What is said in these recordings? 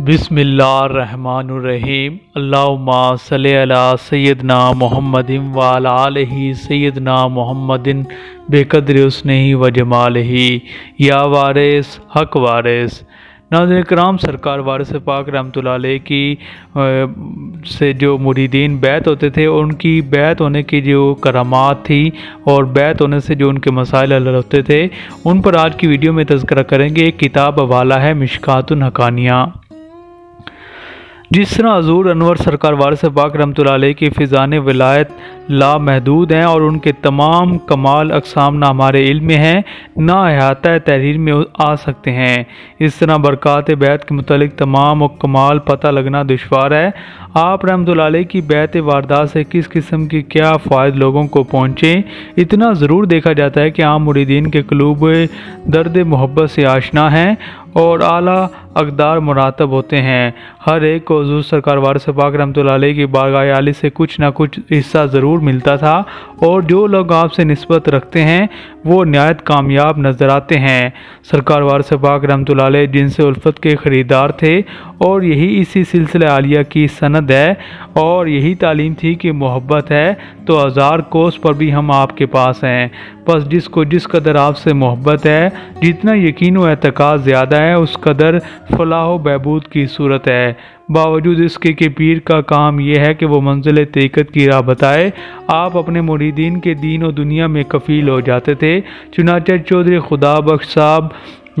بسم اللہ الرحمن الرحیم۔ اللہم صلی علی سیدنا محمد وعلی آلہ سیدنا محمد بقدر حسنہ و جمالہ یا وارث حق وارث۔ ناظرین کرام، سرکار وارث پاک رحمۃ اللہ علیہ کی سے جو مریدین بیعت ہوتے تھے، ان کی بیعت ہونے کی جو کرامات تھی اور بیعت ہونے سے جو ان کے مسائل حل ہوتے تھے، ان پر آج کی ویڈیو میں تذکرہ کریں گے۔ ایک کتاب حوالہ ہے مشکوٰۃ الحقانیہ۔ جس طرح حضور انور سرکار وارث پاک رحمۃ اللہ علیہ کی فیضان ولایت لامحدود ہیں اور ان کے تمام کمال اقسام نہ ہمارے علم میں ہیں نہ احاطہ تحریر میں آ سکتے ہیں، اس طرح برکات بیعت کے متعلق تمام کمال پتہ لگنا دشوار ہے۔ آپ رحمۃ اللہ علیہ کی بیعت واردات سے کس قسم کی کیا فوائد لوگوں کو پہنچے، اتنا ضرور دیکھا جاتا ہے کہ عام مریدین کے قلوب درد محبت سے آشنا ہیں اور اعلیٰ اقدار مراتب ہوتے ہیں۔ ہر ایک کو حضور سرکار وارث پاک رحمۃ اللہ علیہ کی بارگاہ عالی سے کچھ نہ کچھ حصہ ضرور ملتا تھا، اور جو لوگ آپ سے نسبت رکھتے ہیں وہ نہایت کامیاب نظر آتے ہیں۔ سرکار وارث پاک رحمۃ اللہ علیہ جن سے الفت کے خریدار تھے، اور یہی اسی سلسلہ عالیہ کی سند ہے، اور یہی تعلیم تھی کہ محبت ہے تو ہزار کوس پر بھی ہم آپ کے پاس ہیں۔ بس جس کو جس قدر آپ سے محبت ہے، جتنا یقین و اعتقاد زیادہ ہے، اس قدر فلاح و بہبود کی صورت ہے۔ باوجود اس کے کہ پیر کا کام یہ ہے کہ وہ منزل طریقت کی راہ بتائے، آپ اپنے مریدین کے دین و دنیا میں کفیل ہو جاتے تھے۔ چنانچہ چودھری خدا بخش صاحب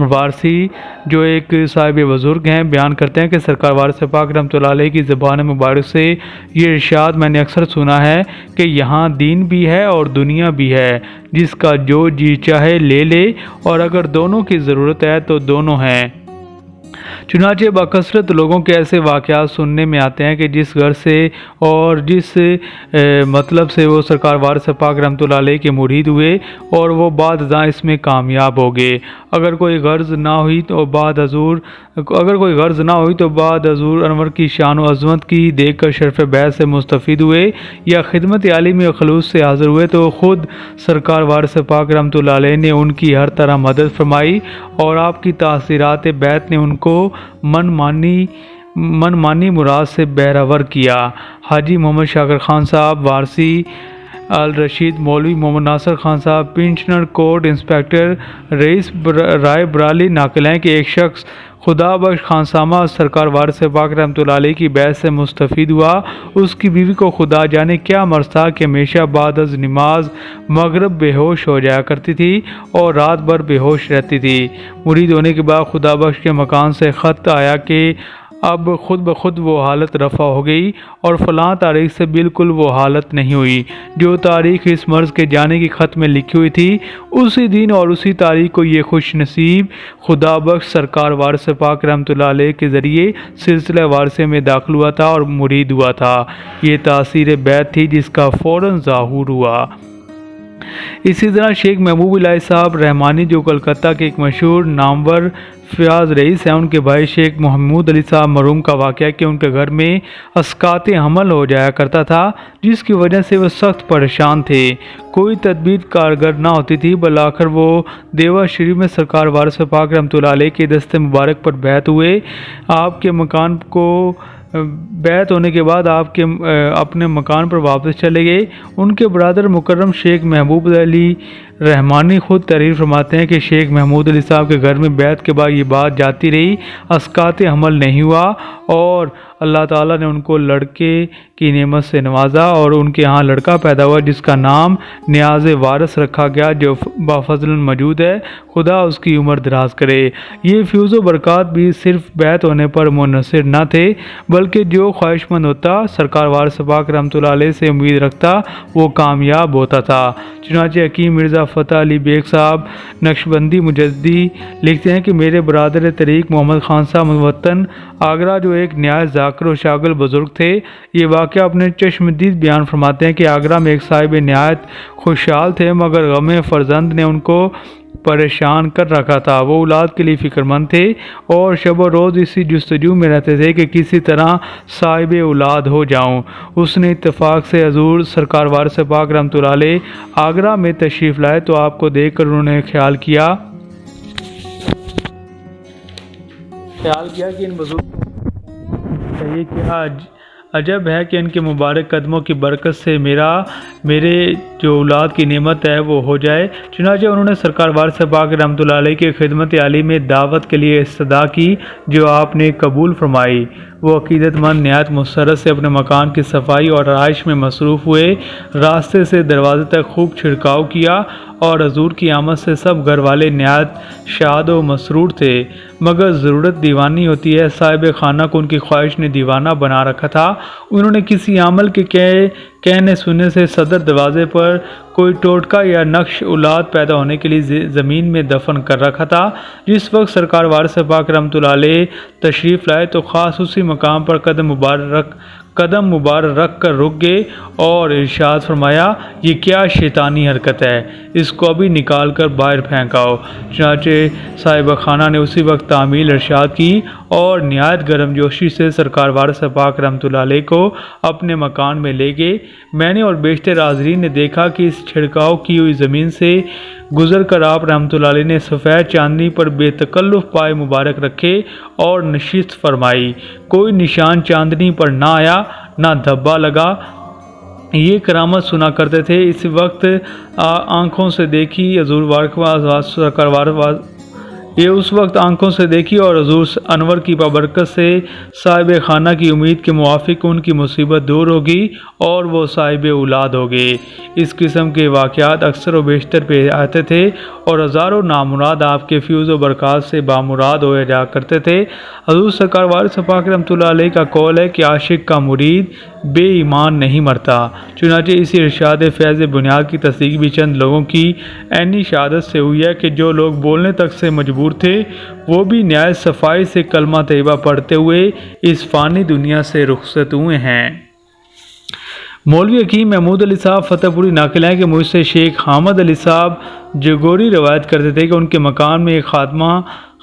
وارثی، جو ایک صاحب بزرگ ہیں، بیان کرتے ہیں کہ سرکار وارث پاک رحمۃ اللہ علیہ کی زبان مبارک سے یہ ارشاد میں نے اکثر سنا ہے کہ یہاں دین بھی ہے اور دنیا بھی ہے، جس کا جو جی چاہے لے لے، اور اگر دونوں کی ضرورت ہے تو دونوں ہیں۔ چنانچہ بکثرت لوگوں کے ایسے واقعات سننے میں آتے ہیں کہ جس غرض سے اور جس مطلب سے وہ سرکار وارث پاک رحمۃ اللہ علیہ کے مرید ہوئے، اور وہ بعد ازاں اس میں کامیاب ہو گئے۔ اگر کوئی غرض نہ ہوئی تو بعد حضور انور کی شان و عظمت کی دیکھ کر شرف بیعت سے مستفید ہوئے، یا خدمت عالی میں خلوص سے حاضر ہوئے، تو خود سرکار وارث پاک رحمۃ اللہ علیہ نے ان کی ہر طرح مدد فرمائی، اور آپ کی تاثیرات بیعت نے ان کو من مانی مراد سے بہرور کیا۔ حاجی محمد شاکر خان صاحب وارثی، الرشید مولوی محمد ناصر خان صاحب پنشنر، کوٹ انسپکٹر رئیس رائے برالی ناقل ہیں کہ ایک شخص خدا بخش خانسامہ سرکار وارث پاک رحمۃ اللہ علیہ کی بیعت سے مستفید ہوا۔ اس کی بیوی کو خدا جانے کیا مرض تھا کہ ہمیشہ بعد از نماز مغرب بے ہوش ہو جایا کرتی تھی اور رات بھر بے ہوش رہتی تھی۔ مرید ہونے کے بعد خدا بخش کے مکان سے خط آیا کہ اب خود بخود وہ حالت رفع ہو گئی، اور فلاں تاریخ سے بالکل وہ حالت نہیں ہوئی۔ جو تاریخ اس مرض کے جانے کی خط میں لکھی ہوئی تھی، اسی دن اور اسی تاریخ کو یہ خوش نصیب خدا بخش سرکار وارث پاک رحمۃ اللہ علیہ کے ذریعے سلسلہ وارثے میں داخل ہوا تھا اور مرید ہوا تھا۔ یہ تاثیر بیعت تھی جس کا فوراً ظہور ہوا۔ اسی طرح شیخ محبوب الہی صاحب رحمانی، جو کلکتہ کے ایک مشہور نامور فیاض رئیس ہیں، ان کے بھائی شیخ محمود علی صاحب مرحوم کا واقعہ کہ ان کے گھر میں اسقاط حمل ہو جایا کرتا تھا، جس کی وجہ سے وہ سخت پریشان تھے۔ کوئی تدبیر کارگر نہ ہوتی تھی۔ بالآخر وہ دیوا شریف میں سرکار وارث پاک رحمۃ اللہ علیہ کے دست مبارک پر بیعت ہوئے۔ آپ کے مکان کو بیعت ہونے کے بعد آپ کے اپنے مکان پر واپس چلے گئے۔ ان کے برادر مکرم شیخ محبوب علی رحمانی خود تحریر فرماتے ہیں کہ شیخ محمود علی صاحب کے گھر میں بیعت کے بعد یہ بات جاتی رہی، اسقاط حمل نہیں ہوا، اور اللہ تعالیٰ نے ان کو لڑکے کی نعمت سے نوازا، اور ان کے ہاں لڑکا پیدا ہوا جس کا نام نیاز وارث رکھا گیا، جو بافضل موجود ہے، خدا اس کی عمر دراز کرے۔ یہ فیوز و برکات بھی صرف بیعت ہونے پر منحصر نہ تھے، بلکہ جو خواہش مند ہوتا، سرکار وارث پاک رحمۃ اللہ علیہ سے امید رکھتا، وہ کامیاب ہوتا تھا۔ چنانچہ حکیم مرزا فتح علی بیگ صاحب نقشبندی مجددی لکھتے ہیں کہ میرے برادر طریق محمد خان صاحب متوطن آگرہ، جو ایک نہایت ذاکر و شاغل بزرگ تھے، یہ واقعہ اپنے چشم دید بیان فرماتے ہیں کہ آگرہ میں ایک صاحب نہایت خوشحال تھے، مگر غم فرزند نے ان کو پریشان کر رکھا تھا۔ وہ اولاد کے لیے فکر مند تھے اور شب و روز اسی جستجو میں رہتے تھے کہ کسی طرح صاحب اولاد ہو جاؤں۔ اس نے اتفاق سے حضور سرکار وارث پاک رحمۃ اللہ علیہ آگرہ میں تشریف لائے تو آپ کو دیکھ کر انہوں نے خیال کیا کہ ان بزرگ چاہیے کیا عجب ہے کہ ان کے مبارک قدموں کی برکت سے میرے جو اولاد کی نعمت ہے وہ ہو جائے۔ چنانچہ انہوں نے سرکار وارث پاک رحمۃ اللہ علیہ کی خدمت عالی میں دعوت کے لیے استدعا کی، جو آپ نے قبول فرمائی۔ وہ عقیدت مند نہایت مسرت سے اپنے مکان کی صفائی اور آرائش میں مصروف ہوئے، راستے سے دروازے تک خوب چھڑکاؤ کیا، اور حضور کی آمد سے سب گھر والے نہایت شاد و مسرور تھے۔ مگر ضرورت دیوانی ہوتی ہے، صاحب خانہ کو ان کی خواہش نے دیوانہ بنا رکھا تھا۔ انہوں نے کسی عامل کے کہنے سننے سے صدر دروازے پر کوئی ٹوٹکا یا نقش اولاد پیدا ہونے کے لیے زمین میں دفن کر رکھا تھا۔ جس وقت سرکار وارث پاک رحمۃ اللہ علیہ تشریف لائے تو خاص اسی مقام پر قدم مبارک رکھ کر رک گئے اور ارشاد فرمایا، یہ کیا شیطانی حرکت ہے، اس کو ابھی نکال کر باہر پھینکاؤ۔ چنانچہ صاحب خانہ نے اسی وقت تعمیل ارشاد کی اور نہایت گرم جوشی سے سرکار وارث پاک رحمۃ اللہ علیہ کو اپنے مکان میں لے گئے۔ میں نے اور بیشتر حاضرین نے دیکھا کہ اس چھڑکاؤ کی ہوئی زمین سے گزر کر آپ رحمۃ اللہ علیہ نے سفید چاندنی پر بے تکلف پائے مبارک رکھے اور نشست فرمائی۔ کوئی نشان چاندنی پر نہ آیا، نہ دھبا لگا۔ یہ کرامت سنا کرتے تھے۔ اس وقت آنکھوں سے دیکھی اور حضور انور کی بابرکت سے صاحب خانہ کی امید کے موافق ان کی مصیبت دور ہوگی اور وہ صاحب اولاد ہو گئے۔ اس قسم کے واقعات اکثر و بیشتر پیش آتے تھے اور ہزاروں نامراد آپ کے فیوز و برکات سے بامراد ہوئے جا کرتے تھے۔ حضور سرکار وارث پاک رحمۃ اللہ علیہ کا قول ہے کہ عاشق کا مرید بے ایمان نہیں مرتا۔ چنانچہ اسی ارشاد فیض بنیاد کی تصدیق بھی چند لوگوں کی عینی شہادت سے ہوئی ہے کہ جو لوگ بولنے تک سے مجبور تھے، وہ بھی نہایت صفائی سے کلمہ طیبہ پڑھتے ہوئے اس فانی دنیا سے رخصت ہوئے ہیں۔ مولوی حکیم محمود علی صاحب فتح پوری ناقل ہیں کہ مجھ سے شیخ حامد علی صاحب جگوری روایت کرتے تھے کہ ان کے مکان میں ایک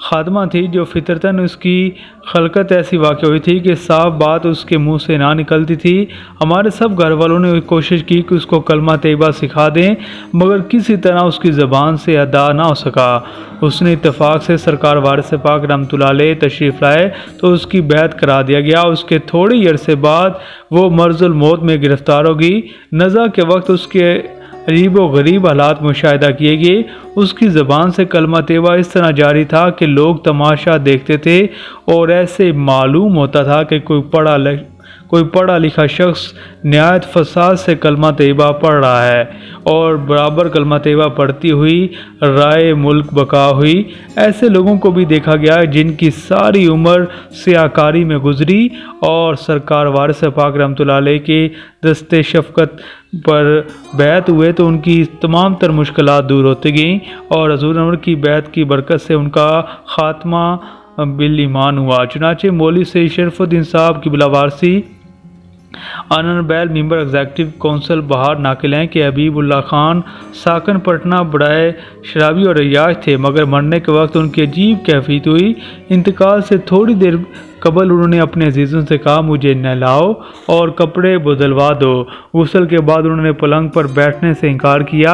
خادمہ تھی جو فطرتاً اس کی خلقت ایسی واقع ہوئی تھی کہ صاف بات اس کے منہ سے نہ نکلتی تھی۔ ہمارے سب گھر والوں نے کوشش کی کہ اس کو کلمہ طیبہ سکھا دیں، مگر کسی طرح اس کی زبان سے ادا نہ ہو سکا۔ اس نے اتفاق سے سرکار وارث پاک رحمۃ اللہ علیہ تشریف لائے تو اس کی بیعت کرا دیا گیا۔ اس کے تھوڑے ہی عرصے بعد وہ مرض الموت میں گرفتار ہو گئی۔ نزع کے وقت اس کے عجیب و غریب حالات مشاہدہ کیے گئے۔ اس کی زبان سے کلمہ طیبہ اس طرح جاری تھا کہ لوگ تماشا دیکھتے تھے اور ایسے معلوم ہوتا تھا کہ کوئی پڑھا لکھا شخص نہایت فصاحت سے کلمہ طیبہ پڑھ رہا ہے اور برابر کلمہ طیبہ پڑھتی ہوئی رائے ملک بقا ہوئی۔ ایسے لوگوں کو بھی دیکھا گیا جن کی ساری عمر سیاہکاری میں گزری اور سرکار وارث پاک رحمۃ اللہ علیہ کے دست شفقت پر بیعت ہوئے تو ان کی تمام تر مشکلات دور ہوتی گئیں اور حضور انور کی بیعت کی برکت سے ان کا خاتمہ بالایمان ہوا۔ چنانچہ مولوی سید شرف الدین صاحب کی بلاوارسی آنربیل ممبر ایگزیکٹو کونسل بہار ناقل ہیں کہ حبیب اللہ خان ساکن پٹنہ بڑائے شرابی اور عیاش تھے، مگر مرنے کے وقت ان کی عجیب کیفیت ہوئی۔ انتقال سے تھوڑی دیر قبل انہوں نے اپنے عزیزوں سے کہا، مجھے نہلاؤ اور کپڑے بدلوا دو۔ غسل کے بعد انہوں نے پلنگ پر بیٹھنے سے انکار کیا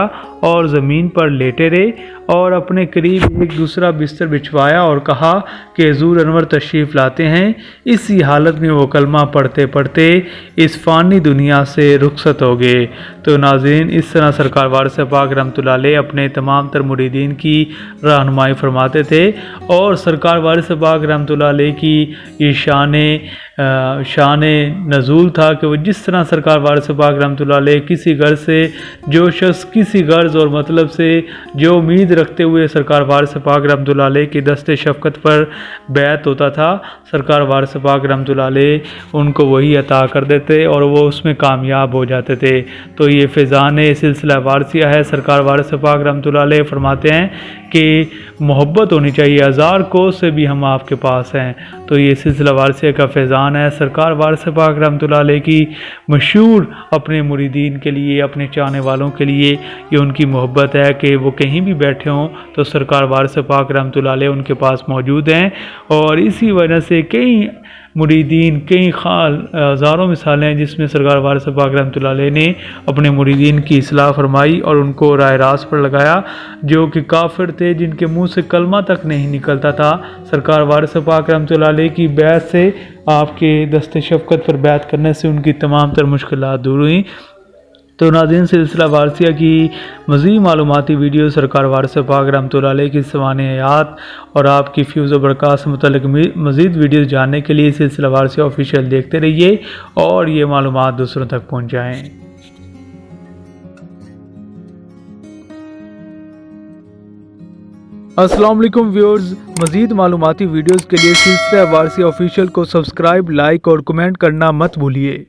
اور زمین پر لیٹے رہے اور اپنے قریب ایک دوسرا بستر بچھوایا اور کہا کہ حضور انور تشریف لاتے ہیں۔ اسی حالت میں وہ کلمہ پڑھتے پڑھتے اس فانی دنیا سے رخصت ہو گئے۔ تو ناظرین، اس طرح سرکار وارث پاک رحمۃ اللہ علیہ اپنے تمام تر مریدین کی رہنمائی فرماتے تھے اور سرکار وارث پاک رحمۃ اللہ علیہ کی یہ شان نزول تھا کہ وہ جس طرح سرکار وارث پاک رحمۃ اللہ علیہ کسی غرض سے جو شخص کسی غرض اور مطلب سے جو امید رکھتے ہوئے سرکار وارث پاک رحمۃ اللہ علیہ کی دست شفقت پر بیعت ہوتا تھا، سرکار وارث پاک رحمۃ اللہ علیہ ان کو وہی عطا کر دیتے اور وہ اس میں کامیاب ہو جاتے تھے۔ تو یہ فیضان سلسلہ وارثیہ ہے۔ سرکار وارث پاک رحمۃ اللہ علیہ فرماتے ہیں کہ محبت ہونی چاہیے، ہزار کوس سے بھی ہم آپ کے پاس ہیں۔ تو یہ سلسلہ وارثیہ کا فیضان ہے۔ سرکار وارث پاک رحمۃ اللہ علیہ کی مشہور اپنے مریدین کے لیے، اپنے چاہنے والوں کے لیے یہ ان کی محبت ہے کہ وہ کہیں بھی بیٹھے ہوں تو سرکار وارث پاک رحمۃ اللہ علیہ ان کے پاس موجود ہیں، اور اسی وجہ سے کئی مریدین کئی ہزاروں مثالیں ہیں جس میں سرکار وارث پاک رحمۃ اللہ علیہ نے اپنے مریدین کی اصلاح فرمائی اور ان کو راہ راست پر لگایا جو کہ کافر تھے، جن کے منہ سے کلمہ تک نہیں نکلتا تھا۔ سرکار وارث پاک رحمۃ اللہ علیہ کی بیعت سے، آپ کے دست شفقت پر بیعت کرنے سے ان کی تمام تر مشکلات دور ہوئیں۔ تو ناظرین، سلسلہ وارثیہ کی مزید معلوماتی ویڈیو، سرکار وارث پاک رحمۃ اللہ علیہ کی سوانح حیات اور آپ کی فیوز و برکات سے متعلق مزید ویڈیوز جاننے کے لیے سلسلہ وارثیہ آفیشیل دیکھتے رہیے اور یہ معلومات دوسروں تک پہنچائیں۔ السلام علیکم ویورز، مزید معلوماتی ویڈیوز کے لیے سلسلہ وارثیہ آفیشیل کو سبسکرائب، لائک اور کمنٹ کرنا مت بھولیے۔